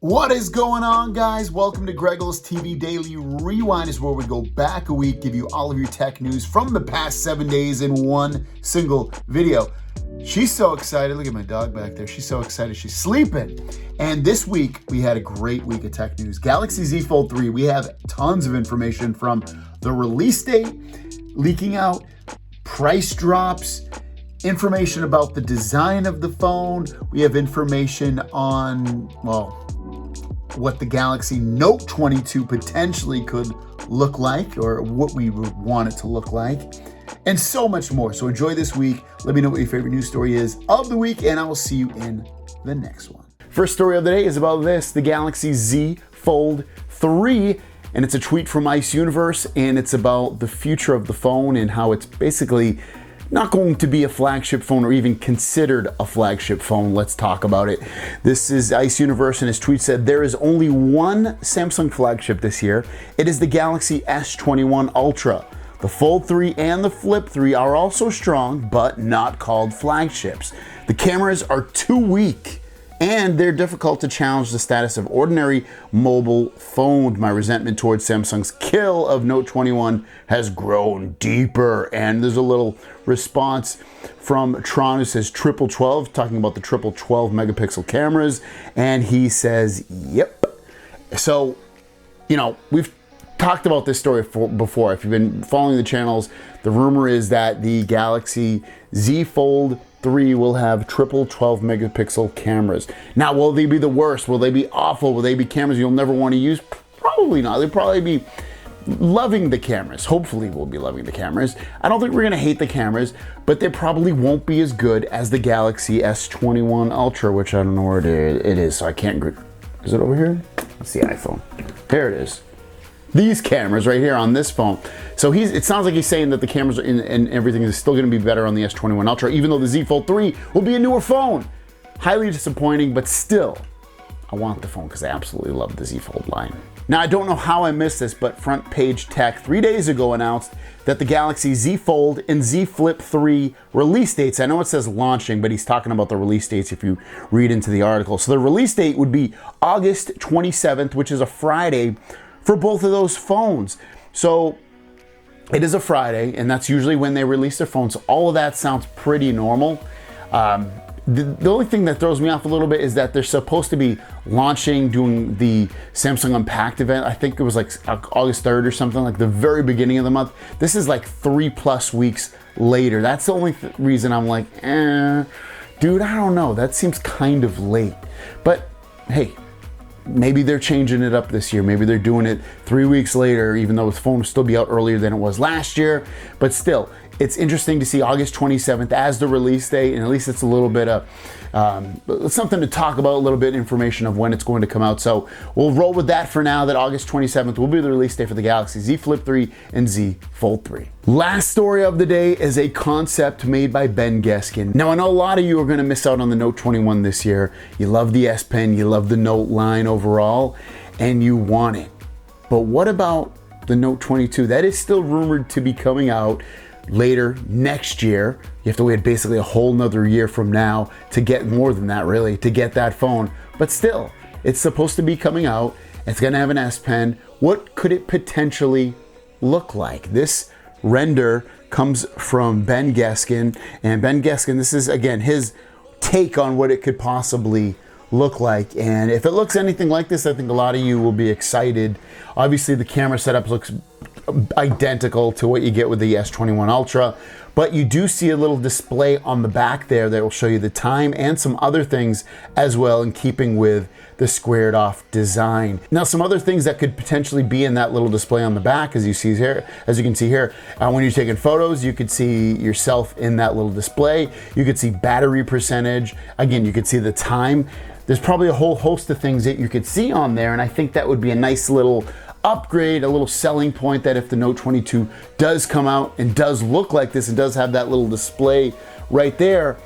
What is going on, guys? Welcome to Greggles TV Daily Rewind, is where we go back a week, give you all of your tech news from the past 7 days in one single video. She's so excited. Look at my dog back there. She's so excited. She's sleeping. And this week, we had a great week of tech news. Galaxy Z Fold 3, we have tons of information from the release date, leaking out, price drops, information about the design of the phone. We have information on, well, what the Galaxy Note 22 potentially could look like, or what we would want it to look like, and so much more. So enjoy this week. Let me know what your favorite news story is of the week, and I will see you in the next one. First story of the day is about this, the Galaxy Z Fold 3, and it's a tweet from Ice Universe, and it's about the future of the phone and how it's basically not going to be a flagship phone or even considered a flagship phone. Let's talk about it. This is Ice Universe, and his tweet said, there is only one Samsung flagship this year. It is the Galaxy S21 Ultra. The Fold 3 and the Flip 3 are also strong, but not called flagships. The cameras are too weak, and they're difficult to challenge the status of ordinary mobile phone. My resentment towards Samsung's kill of Note 21 has grown deeper. And there's a little response from Tron who says triple 12, talking about the triple 12 megapixel cameras. And he says, yep. So, you know, we've talked about this story before. If you've been following the channels, the rumor is that the Galaxy Z Fold 3 will have triple 12 megapixel cameras. Now, will they be the worst? Will they be awful? Will they be cameras you'll never want to use? Probably not. They'll probably be loving the cameras. Hopefully we'll be loving the cameras. I don't think we're going to hate the cameras, but they probably won't be as good as the Galaxy S21 Ultra, which I don't know where it is, so I can't. Is it over here? That's the iPhone. There it is. These cameras right here on this phone. So it sounds like he's saying that the cameras and everything is still going to be better on the S21 Ultra, even though the Z Fold 3 will be a newer phone. Highly disappointing, but still, I want the phone because I absolutely love the Z Fold line. Now, I don't know how I missed this, but Front Page Tech 3 days ago announced that the Galaxy Z Fold and Z Flip 3 release dates. I know it says launching, but he's talking about the release dates if you read into the article. So the release date would be August 27th, which is a Friday, for both of those phones. So it is a Friday, and that's usually when they release their phones. So all of that sounds pretty normal. The only thing that throws me off a little bit is that they're supposed to be doing the Samsung Unpacked event. I think it was like August 3rd or something, like the very beginning of the month. This is like 3+ weeks later. That's the only reason I'm like, dude, I don't know. That seems kind of late. But hey, maybe they're changing it up this year. Maybe they're doing it 3 weeks later, even though the phone will still be out earlier than it was last year. But still, it's interesting to see August 27th as the release date, and at least it's a little bit of something to talk about, a little bit of information of when it's going to come out. So we'll roll with that for now, that August 27th will be the release date for the Galaxy Z Flip 3 and Z Fold 3. Last story of the day is a concept made by Ben Geskin. Now, I know a lot of you are going to miss out on the Note 21 this year. You love the S Pen, you love the Note line overall, and you want it. But what about the Note 22? That is still rumored to be coming out later next year. You have to wait basically a whole nother year from now to get, more than that really, to get that phone. But still, it's supposed to be coming out. It's going to have an S Pen. What could it potentially look like? This render comes from Ben Geskin, and Ben Geskin, this is again his take on what it could possibly look like. And if it looks anything like this, I think a lot of you will be excited. Obviously, the camera setup looks identical to what you get with the S21 Ultra, but you do see a little display on the back there that will show you the time and some other things as well, in keeping with the squared off design. Now, some other things that could potentially be in that little display on the back, as you can see here, when you're taking photos, you could see yourself in that little display. You could see battery percentage. Again, you could see the time. There's probably a whole host of things that you could see on there, and I think that would be a nice little upgrade, a little selling point, that if the Note 22 does come out and does look like this and does have that little display right there,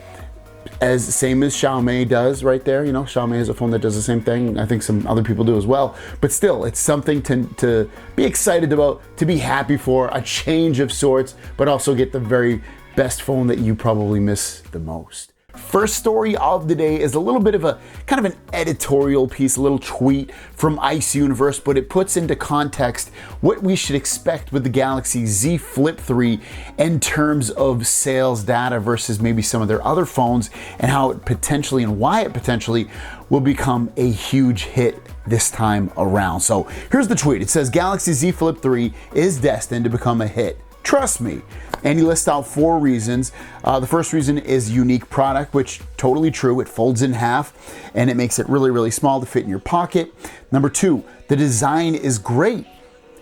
as same as Xiaomi does right there. You know, Xiaomi has a phone that does the same thing. I think some other people do as well. But still, it's something to be excited about, to be happy for, a change of sorts, but also get the very best phone that you probably miss the most. First story of the day is a little bit of a kind of an editorial piece, a little tweet from Ice Universe, but it puts into context what we should expect with the Galaxy Z Flip 3 in terms of sales data versus maybe some of their other phones, and how it potentially and why it potentially will become a huge hit this time around. So here's the tweet. It says Galaxy Z Flip 3 is destined to become a hit. Trust me. And he lists out 4 reasons. The first reason is unique product, which totally true. It folds in half and it makes it really, really small to fit in your pocket. Number 2, the design is great.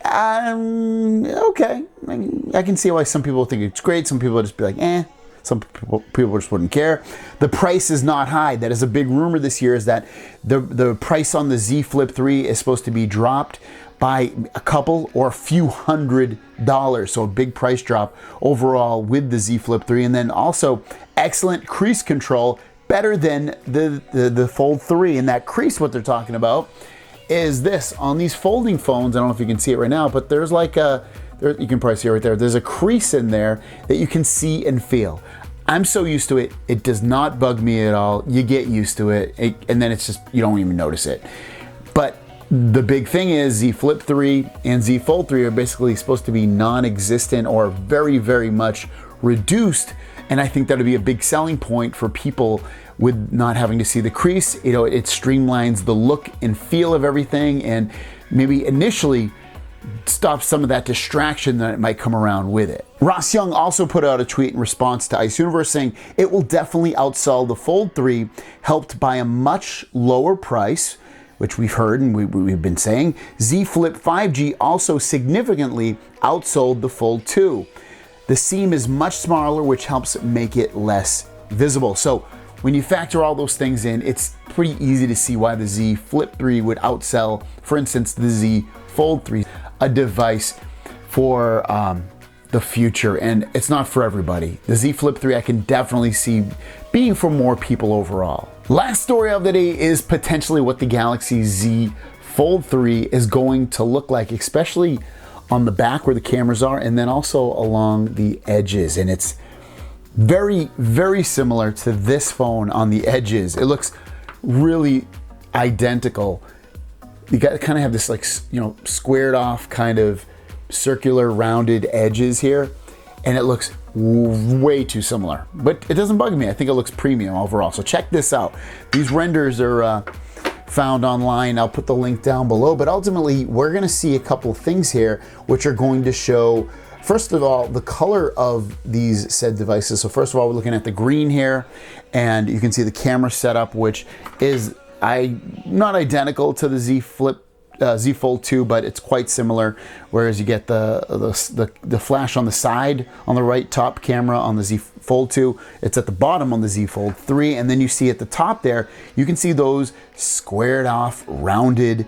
Okay. I can see why some people think it's great. Some people just be like, eh. Some people just wouldn't care. The price is not high. That is a big rumor this year, is that the price on the Z Flip 3 is supposed to be dropped by a couple or a few $100s. So a big price drop overall with the Z Flip 3. And then also excellent crease control, better than the Fold 3. And that crease, what they're talking about is this. On these folding phones, I don't know if you can see it right now, but there's like you can probably see it right there. There's a crease in there that you can see and feel. I'm so used to it, it does not bug me at all. You get used to it, and then it's just, you don't even notice it. But the big thing is Z Flip 3 and Z Fold 3 are basically supposed to be non-existent or very, very much reduced. And I think that'll be a big selling point for people with not having to see the crease. You know, it streamlines the look and feel of everything, and maybe initially stop some of that distraction that might come around with it. Ross Young also put out a tweet in response to Ice Universe saying it will definitely outsell the Fold 3, helped by a much lower price, which we've heard and we've been saying. Z Flip 5G also significantly outsold the Fold 2. The seam is much smaller, which helps make it less visible. So when you factor all those things in, it's pretty easy to see why the Z Flip 3 would outsell, for instance, the Z Fold 3, a device for the future. And it's not for everybody. The Z Flip 3 I can definitely see being for more people overall. Last story of the day is potentially what the Galaxy Z Fold 3 is going to look like, especially on the back where the cameras are, and then also along the edges. And it's very, very similar to this phone on the edges. It looks really identical. You got to kind of have this, like, you know, squared off kind of circular rounded edges here, and it looks way too similar, but it doesn't bug me. I think it looks premium overall. So check this out. These renders are found online. I'll put the link down below, but ultimately we're going to see a couple of things here which are going to show, first of all, the color of these said devices. So first of all, we're looking at the green here, and you can see the camera setup, which is not identical to the Z Fold 2, but it's quite similar. Whereas you get the flash on the side on the right top camera on the Z Fold 2, it's at the bottom on the Z Fold 3, and then you see at the top there, you can see those squared off, rounded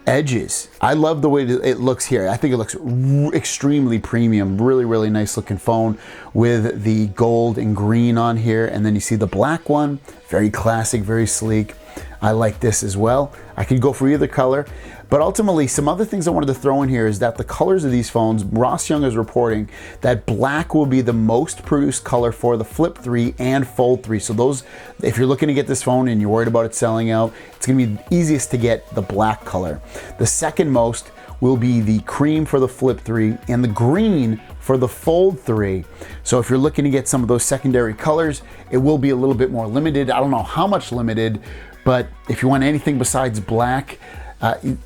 edges. I love the way it looks here. I think it looks extremely premium. Really, really nice looking phone with the gold and green on here, and then you see the black one. Very classic, very sleek. I like this as well. I could go for either color, but ultimately some other things I wanted to throw in here is that the colors of these phones, Ross Young is reporting that black will be the most produced color for the Flip 3 and Fold 3. So those, if you're looking to get this phone and you're worried about it selling out, it's gonna be the easiest to get the black color. The second most will be the cream for the Flip 3 and the green for the Fold 3. So if you're looking to get some of those secondary colors, it will be a little bit more limited. I don't know how much limited, but if you want anything besides black,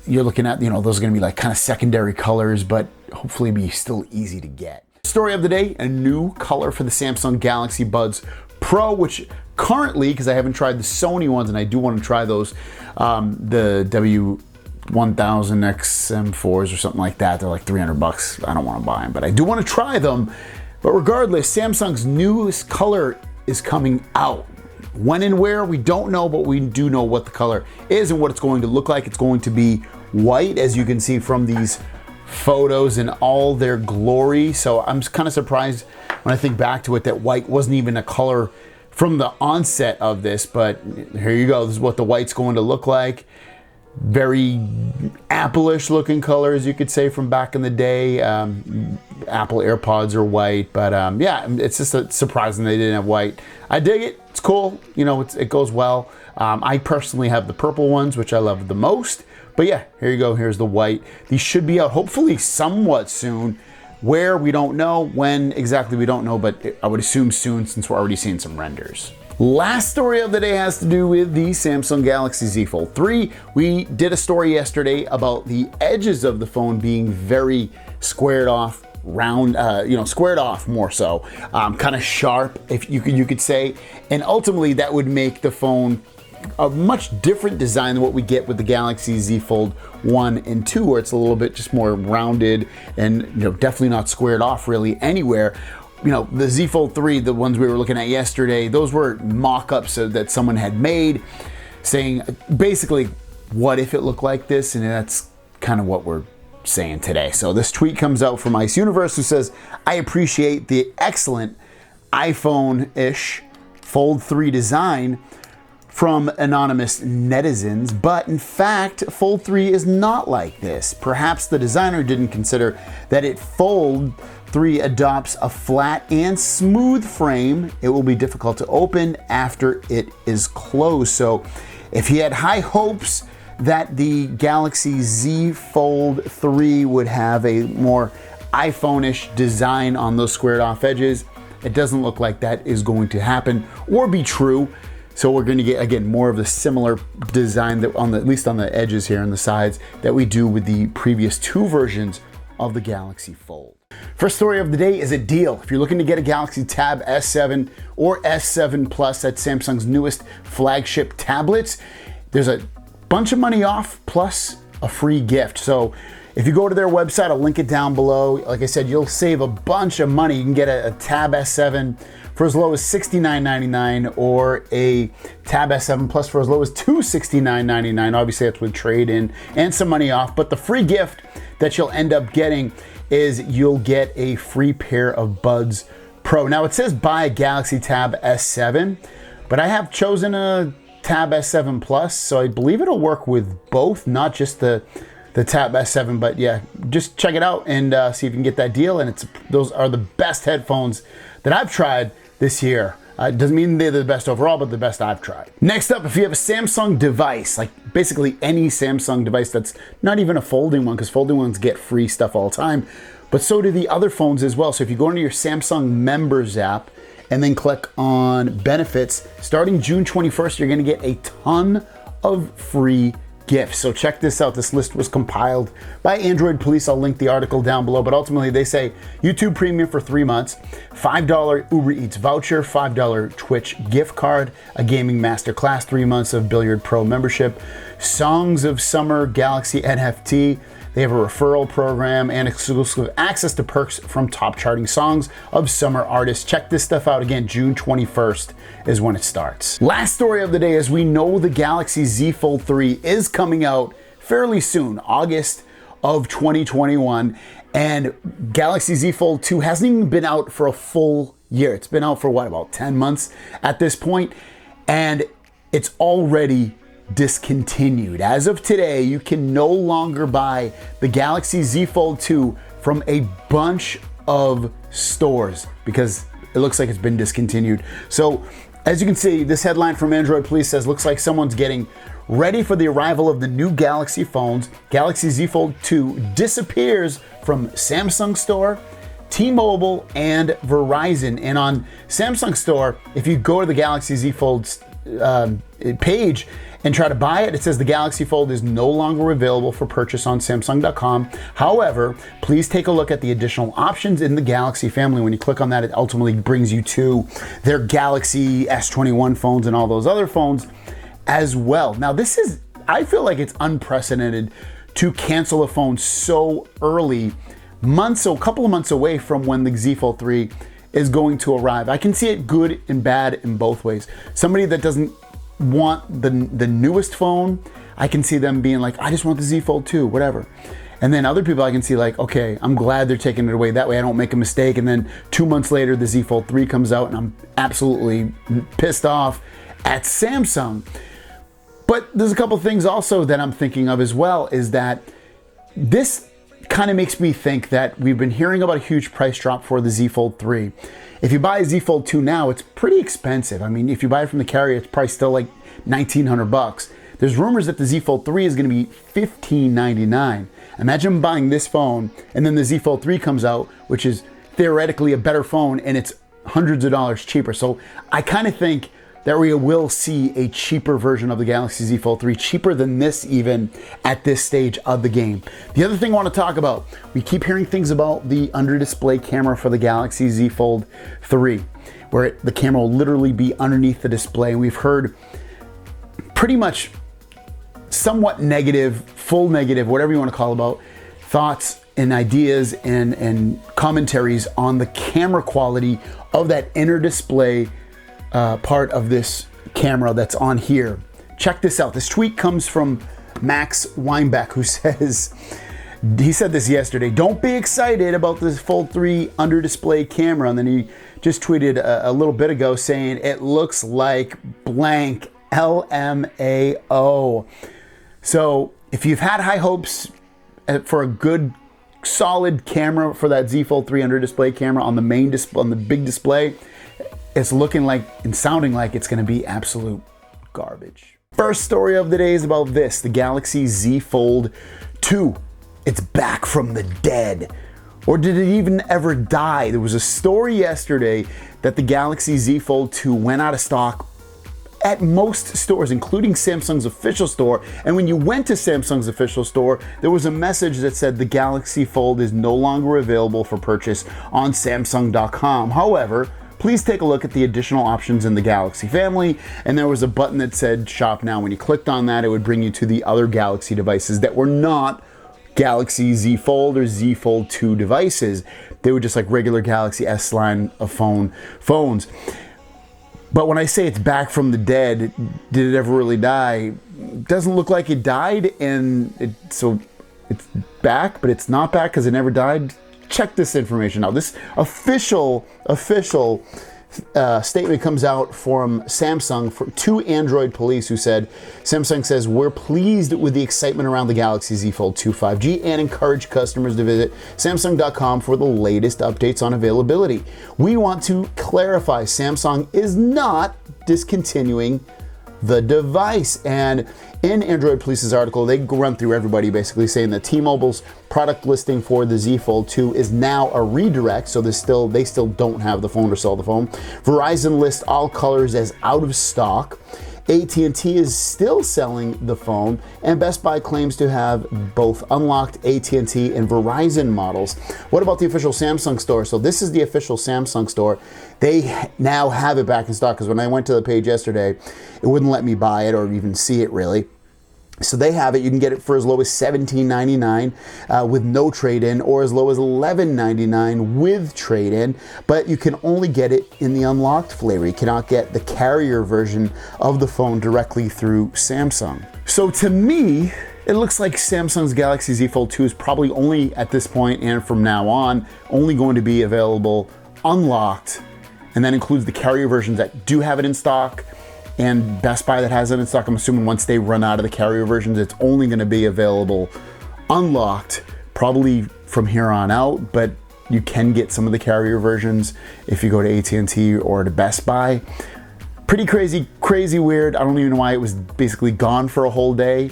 you're looking at, you know, those are gonna be like kind of secondary colors, but hopefully be still easy to get. Story of the day, a new color for the Samsung Galaxy Buds Pro, which currently, because I haven't tried the Sony ones and I do want to try those, the W1000XM4s or something like that, they're like $300. I don't want to buy them, but I do want to try them. But regardless, Samsung's newest color is coming out. When and where, we don't know, but we do know what the color is and what it's going to look like. It's going to be white, as you can see from these photos in all their glory. So I'm kind of surprised when I think back to it that white wasn't even a color from the onset of this, but here you go. This is what the white's going to look like. very Apple-ish looking colors, you could say, from back in the day. Apple AirPods are white, but yeah, it's just surprising they didn't have white. I dig it. It's cool. You know, it goes well. I personally have the purple ones, which I love the most. But yeah, here you go. Here's the white. These should be out hopefully somewhat soon. Where, we don't know. When exactly, we don't know, but I would assume soon, since we're already seeing some renders. Last story of the day has to do with the Samsung Galaxy Z Fold 3. We did a story yesterday about the edges of the phone being very squared off, round, squared off more so, kind of sharp, if you could say, and ultimately that would make the phone a much different design than what we get with the Galaxy Z Fold 1 and 2, where it's a little bit just more rounded and, you know, definitely not squared off really anywhere. You know, the Z Fold 3, the ones we were looking at yesterday, those were mock-ups that someone had made, saying basically, what if it looked like this? And that's kind of what we're saying today. So this tweet comes out from Ice Universe, who says, I appreciate the excellent iPhone-ish Fold 3 design from anonymous netizens, but in fact, Fold 3 is not like this. Perhaps the designer didn't consider that Fold 3 adopts a flat and smooth frame. It will be difficult to open after it is closed. So if he had high hopes that the Galaxy Z Fold 3 would have a more iPhone-ish design on those squared off edges, it doesn't look like that is going to happen or be true. So we're going to get, again, more of the similar design that at least on the edges here and the sides, that we do with the previous two versions of the Galaxy Fold. First story of the day is a deal. If you're looking to get a Galaxy Tab S7 or S7 Plus, that's Samsung's newest flagship tablets, there's a bunch of money off plus a free gift. So if you go to their website, I'll link it down below. Like I said, you'll save a bunch of money. You can get a Tab S7 for as low as $69.99 or a Tab S7 Plus for as low as $269.99. Obviously, that's with trade-in and some money off. But the free gift that you'll end up getting is you'll get a free pair of Buds Pro. Now, it says buy a Galaxy Tab S7, but I have chosen a Tab S7 Plus, so I believe it'll work with both, not just the Tab S7, but yeah, just check it out and see if you can get that deal. And those are the best headphones that I've tried this year. It doesn't mean they're the best overall, but the best I've tried. Next up, if you have a Samsung device, like basically any Samsung device that's not even a folding one, because folding ones get free stuff all the time, but so do the other phones as well. So if you go into your Samsung Members app and then click on Benefits, starting June 21st, you're gonna get a ton of free gifts. So check this out. This list was compiled by Android Police. I'll link the article down below, but ultimately they say YouTube Premium for 3 months, $5 Uber Eats voucher, $5 Twitch gift card, a gaming masterclass, 3 months of Billiard Pro membership, Songs of Summer Galaxy NFT. They have a referral program and exclusive access to perks from top charting songs of summer artists. Check this stuff out. Again, June 21st is when it starts. Last story of the day is we know the Galaxy Z Fold 3 is coming out fairly soon, August of 2021. And Galaxy Z Fold 2 hasn't even been out for a full year. It's been out for what, about 10 months at this point? And it's already discontinued. As of today, you can no longer buy the Galaxy Z Fold 2 from a bunch of stores because it looks like it's been discontinued. So as you can see, this headline from Android Police says, looks like someone's getting ready for the arrival of the new Galaxy phones. Galaxy Z Fold 2 disappears from Samsung Store, T-Mobile, and Verizon. And on Samsung Store, if you go to the Galaxy Z Fold page and try to buy it, it says the Galaxy Fold is no longer available for purchase on Samsung.com. However, please take a look at the additional options in the Galaxy family. When you click on that, it ultimately brings you to their Galaxy S21 phones and all those other phones as well. Now, this is, I feel like it's unprecedented to cancel a phone so early, a couple of months away from when the Z Fold 3 is going to arrive. I can see it good and bad in both ways. Somebody that doesn't want the newest phone, I can see them being like, I just want the Z Fold 2, whatever. And then other people I can see like, okay, I'm glad they're taking it away. That way I don't make a mistake. And then 2 months later, the Z Fold 3 comes out and I'm absolutely pissed off at Samsung. But there's a couple things also that I'm thinking of as well, is that this kind of makes me think that we've been hearing about a huge price drop for the Z Fold 3. If you buy a Z Fold 2 now, it's pretty expensive. I mean, if you buy it from the carrier, it's probably still like $1,900. There's rumors that the Z Fold 3 is going to be $1,599. Imagine buying this phone and then the Z Fold 3 comes out, which is theoretically a better phone, and it's hundreds of dollars cheaper. So I kind of think that we will see a cheaper version of the Galaxy Z Fold 3, cheaper than this even at this stage of the game. The other thing I want to talk about, we keep hearing things about the under-display camera for the Galaxy Z Fold 3, where the camera will literally be underneath the display. We've heard pretty much somewhat negative, full negative, whatever you want to call about, thoughts and ideas and commentaries on the camera quality of that inner display part of this camera that's on here. Check this out. This tweet comes from Max Weinbeck, who says, he said this yesterday, "Don't be excited about this Fold 3 under display camera." And then he just tweeted a little bit ago saying, "It looks like blank, LMAO." So if you've had high hopes for a good solid camera for that Z Fold 3 under display camera on the main display, on the big display, it's looking like and sounding like it's going to be absolute garbage. First story of the day is about this, the Galaxy Z Fold 2. It's back from the dead. Or did it even ever die? There was a story yesterday that the Galaxy Z Fold 2 went out of stock at most stores, including Samsung's official store. And when you went to Samsung's official store, there was a message that said the Galaxy Fold is no longer available for purchase on Samsung.com. However, please take a look at the additional options in the Galaxy family, and there was a button that said shop now. When you clicked on that, it would bring you to the other Galaxy devices that were not Galaxy Z Fold or Z Fold 2 devices. They were just like regular Galaxy S line of phones. But when I say it's back from the dead, did it ever really die? It doesn't look like it died, and so it's back, but it's not back because it never died. Check this information out. This official statement comes out from Samsung to Android police, who said, Samsung says, "We're pleased with the excitement around the Galaxy Z Fold 2 5G and encourage customers to visit Samsung.com for the latest updates on availability. We want to clarify Samsung is not discontinuing the device." And in Android Police's article, they run through everybody basically saying that T-Mobile's product listing for the Z Fold 2 is now a redirect, so they still don't have the phone or sell the phone. Verizon lists all colors as out of stock. AT&T is still selling the phone, and Best Buy claims to have both unlocked AT&T and Verizon models. What about the official Samsung store? So this is the official Samsung store. They now have it back in stock, because when I went to the page yesterday, it wouldn't let me buy it or even see it really. So they have it. You can get it for as low as $17.99 with no trade-in, or as low as $11.99 with trade-in, but you can only get it in the unlocked flavor. You cannot get the carrier version of the phone directly through Samsung. So to me, it looks like Samsung's Galaxy Z Fold 2 is probably only at this point, and from now on, only going to be available unlocked, and that includes the carrier versions that do have it in stock, and Best Buy that has it in stock. I'm assuming once they run out of the carrier versions, it's only going to be available unlocked, probably from here on out, but you can get some of the carrier versions if you go to AT&T or to Best Buy. Pretty crazy weird. I don't even know why it was basically gone for a whole day.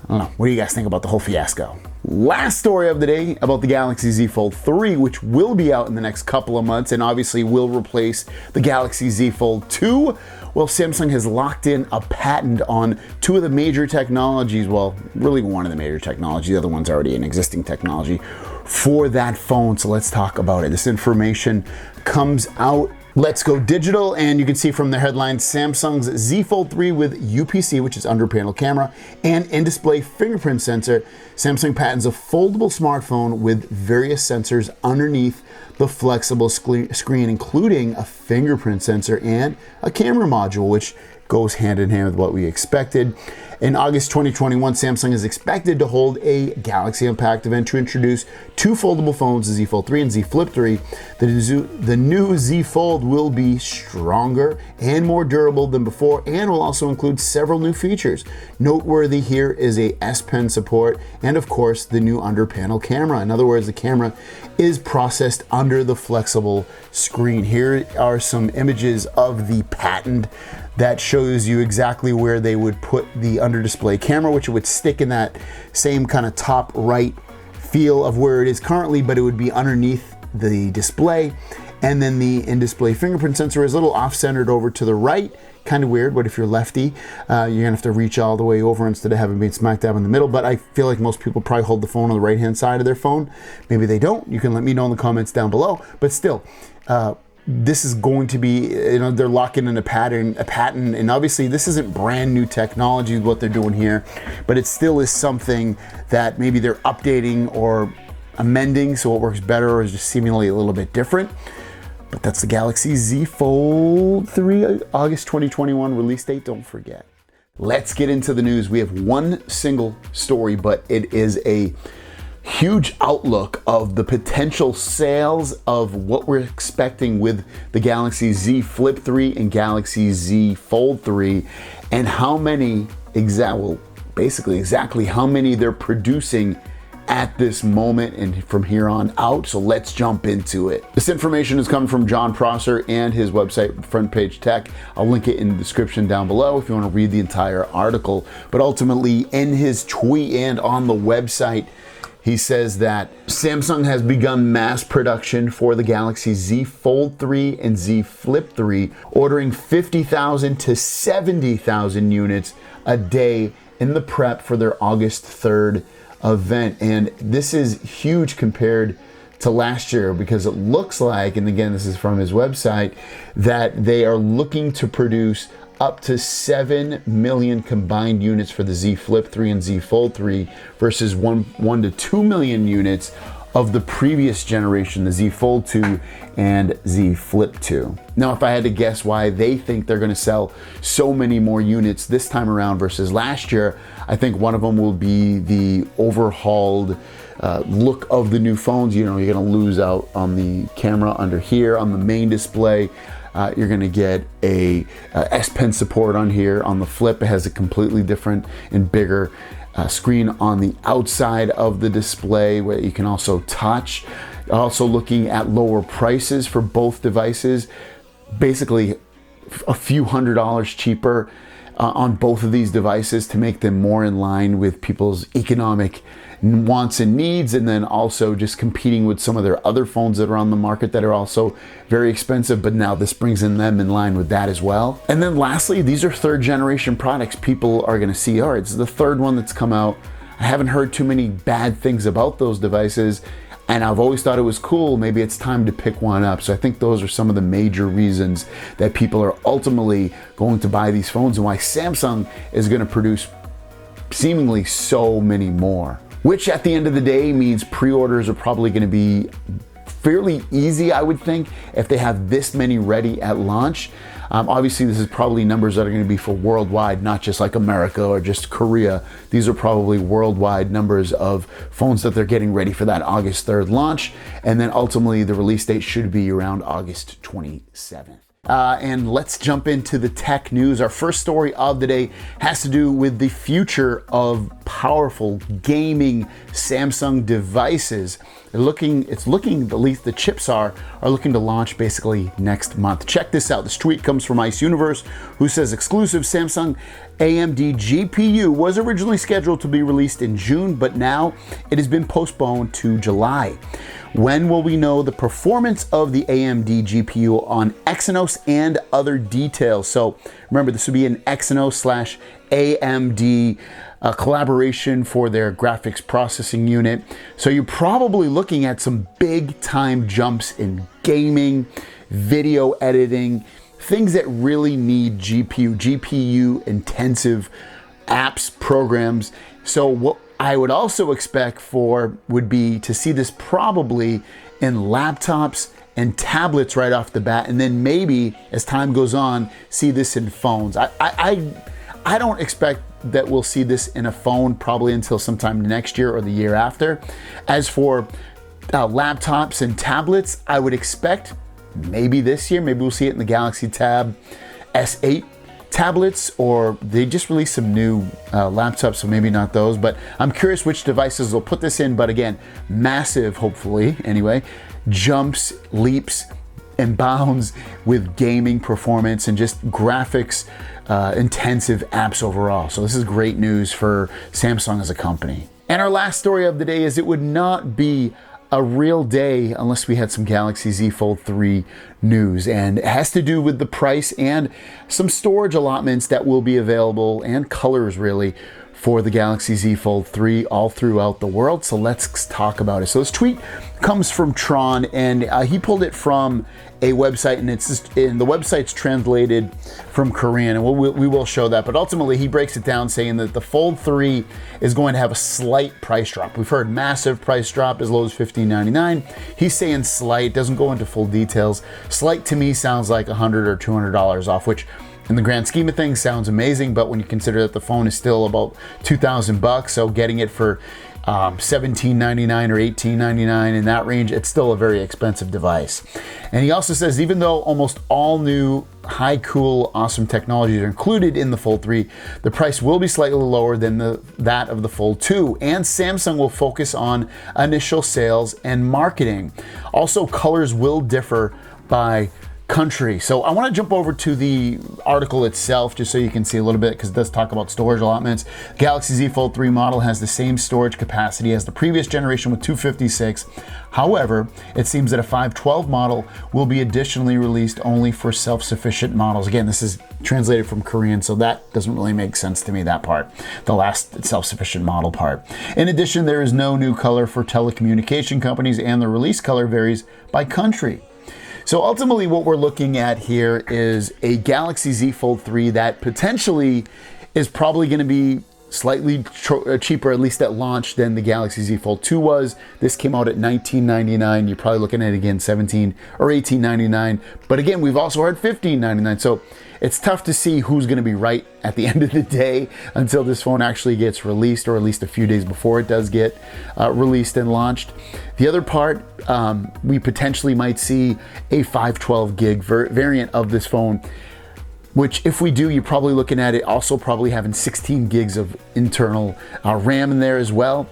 I don't know. What do you guys think about the whole fiasco? Last story of the day about the Galaxy Z Fold 3, which will be out in the next couple of months and obviously will replace the Galaxy Z Fold 2. Well, Samsung has locked in a patent on two of the major technologies, well, really one of the major technologies, the other one's already an existing technology for that phone. So let's talk about it. This information comes out. Let's go digital, and you can see from the headline, Samsung's Z Fold 3 with UPC, which is under panel camera, and in-display fingerprint sensor. Samsung patents a foldable smartphone with various sensors underneath the flexible screen, including a fingerprint sensor and a camera module, which goes hand in hand with what we expected. In August 2021, Samsung is expected to hold a Galaxy Unpacked event to introduce two foldable phones, the Z Fold 3 and Z Flip 3. The new Z Fold will be stronger and more durable than before and will also include several new features. Noteworthy here is a S Pen support and of course the new under panel camera. In other words, the camera is processed under the flexible screen. Here are some images of the patent that shows you exactly where they would put the under display camera, which would stick in that same kind of top right feel of where it is currently, but it would be underneath the display. And then the in-display fingerprint sensor is a little off-centered over to the right. Kind of weird, but if you're lefty, you're gonna have to reach all the way over instead of having been smack dab in the middle. But I feel like most people probably hold the phone on the right-hand side of their phone. Maybe they don't. You can let me know in the comments down below. But still, this is going to be, they're locking in a patent, and obviously this isn't brand new technology, what they're doing here, but it still is something that maybe they're updating or amending so it works better or is just seemingly a little bit different. But that's the Galaxy Z Fold 3, August 2021 release date, don't forget. Let's get into the news. We have one single story, but it is a huge outlook of the potential sales of what we're expecting with the Galaxy Z Flip 3 and Galaxy Z Fold 3, and how many exactly how many they're producing at this moment and from here on out. So let's jump into it. This information is coming from John Prosser and his website, Front Page Tech. I'll link it in the description down below if you want to read the entire article. But ultimately, in his tweet and on the website, he says that Samsung has begun mass production for the Galaxy Z Fold 3 and Z Flip 3, ordering 50,000 to 70,000 units a day in the prep for their August 3rd event. And this is huge compared to last year, because it looks like, and again, this is from his website, that they are looking to produce up to 7 million combined units for the Z Flip 3 and Z Fold 3 versus 1 to 2 million units of the previous generation, the Z Fold 2 and Z Flip 2. Now, if I had to guess why they think they're gonna sell so many more units this time around versus last year, I think one of them will be the overhauled look of the new phones. You're gonna lose out on the camera under here on the main display. You're gonna get a S Pen support on here. On the Flip, it has a completely different and bigger screen on the outside of the display where you can also touch. Also looking at lower prices for both devices, basically a few $100s cheaper on both of these devices to make them more in line with people's economic wants and needs, and then also just competing with some of their other phones that are on the market that are also very expensive, but now this brings them in line with that as well. And then lastly, these are third generation products. People are gonna see, all right, it's the third one that's come out. I haven't heard too many bad things about those devices, and I've always thought it was cool. Maybe it's time to pick one up. So I think those are some of the major reasons that people are ultimately going to buy these phones, and why Samsung is gonna produce seemingly so many more. Which at the end of the day means pre-orders are probably gonna be fairly easy, I would think, if they have this many ready at launch. Obviously, this is probably numbers that are gonna be for worldwide, not just like America or just Korea. These are probably worldwide numbers of phones that they're getting ready for that August 3rd launch. And then ultimately, the release date should be around August 27th. And let's jump into the tech news. Our first story of the day has to do with the future of powerful gaming Samsung devices. It's looking, at least the chips are looking to launch basically next month. Check this out. This tweet comes from Ice Universe, who says exclusive Samsung AMD GPU was originally scheduled to be released in June, but now it has been postponed to July. When will we know the performance of the AMD GPU on Exynos and other details? So remember, this would be an Exynos / AMD collaboration for their graphics processing unit. So you're probably looking at some big time jumps in gaming, video editing, things that really need GPU intensive apps, programs. So what I would also expect would be to see this probably in laptops and tablets right off the bat, and then maybe as time goes on, see this in phones. I don't expect that we'll see this in a phone probably until sometime next year or the year after. As for laptops and tablets, I would expect maybe this year, maybe we'll see it in the Galaxy Tab S8 tablets, or they just released some new laptops, so maybe not those, but I'm curious which devices they'll put this in. But again, massive, hopefully anyway, jumps, leaps, and bounds with gaming performance and just graphics intensive apps overall. So this is great news for Samsung as a company. And our last story of the day is it would not be a real day unless we had some Galaxy Z Fold 3 news, and it has to do with the price and some storage allotments that will be available, and colors really, for the Galaxy Z Fold 3 all throughout the world. So let's talk about it. So this tweet comes from Tron, and he pulled it from a website, and the website's translated from Korean, and we will show that. But ultimately, he breaks it down saying that the Fold 3 is going to have a slight price drop. We've heard massive price drop as low as $15.99. He's saying slight, doesn't go into full details. Slight to me sounds like $100 or $200 off, which in the grand scheme of things sounds amazing, but when you consider that the phone is still about $2,000, so getting it for $17.99 or $18.99 in that range, it's still a very expensive device. And he also says even though almost all new high, cool, awesome technologies are included in the Fold 3, the price will be slightly lower than that of the Fold 2, and Samsung will focus on initial sales and marketing. Also, colors will differ by country. So I want to jump over to the article itself just so you can see a little bit, because it does talk about storage allotments. Galaxy Z Fold 3 model has the same storage capacity as the previous generation with 256. However, it seems that a 512 model will be additionally released only for self-sufficient models. Again, this is translated from Korean, so that doesn't really make sense to me, that part, the last self-sufficient model part. In addition, there is no new color for telecommunication companies, and the release color varies by country. So ultimately what we're looking at here is a Galaxy Z Fold 3 that potentially is probably going to be slightly cheaper, at least at launch, than the Galaxy Z Fold 2 was. This came out at $19.99. You're probably looking at, again, $17 or $18.99. But again, we've also heard $15.99. So it's tough to see who's going to be right at the end of the day until this phone actually gets released, or at least a few days before it does get released and launched. The other part, we potentially might see a 512 gig variant of this phone, which if we do, you're probably looking at it also probably having 16 gigs of internal RAM in there as well.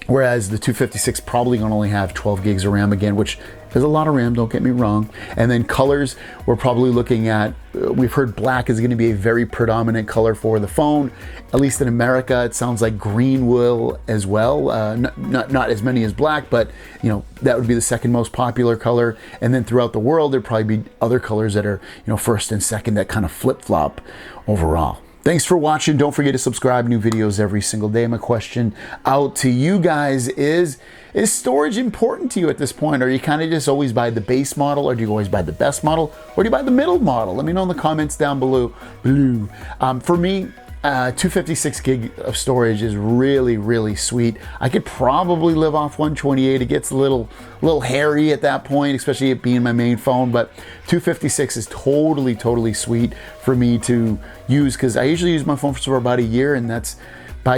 Whereas the 256 probably gonna only have 12 gigs of RAM again, which is a lot of RAM, don't get me wrong. And then colors, we're probably looking at, we've heard black is gonna be a very predominant color for the phone. At least in America, it sounds like green will as well. Not as many as black, but you know, that would be the second most popular color. And then throughout the world, there'd probably be other colors that are, you know, first and second, that kind of flip-flop overall. Thanks for watching. Don't forget to subscribe. New videos every single day. My question out to you guys is storage important to you at this point? Are you kind of just always buy the base model, or do you always buy the best model, or do you buy the middle model? Let me know in the comments down below. For me, 256 gig of storage is really, really sweet. I could probably live off 128. It gets a little hairy at that point, especially it being my main phone, but 256 is totally sweet for me to use, because I usually use my phone for about a year, and that's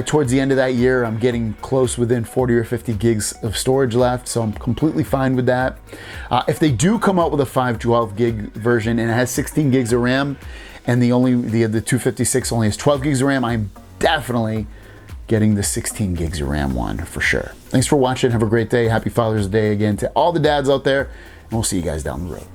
towards the end of that year, I'm getting close within 40 or 50 gigs of storage left, so I'm completely fine with that. If they do come out with a 512 gig version and it has 16 gigs of RAM, and the 256 only has 12 gigs of RAM, I'm definitely getting the 16 gigs of RAM one for sure. Thanks for watching. Have a great day. Happy Father's Day again to all the dads out there, and we'll see you guys down the road.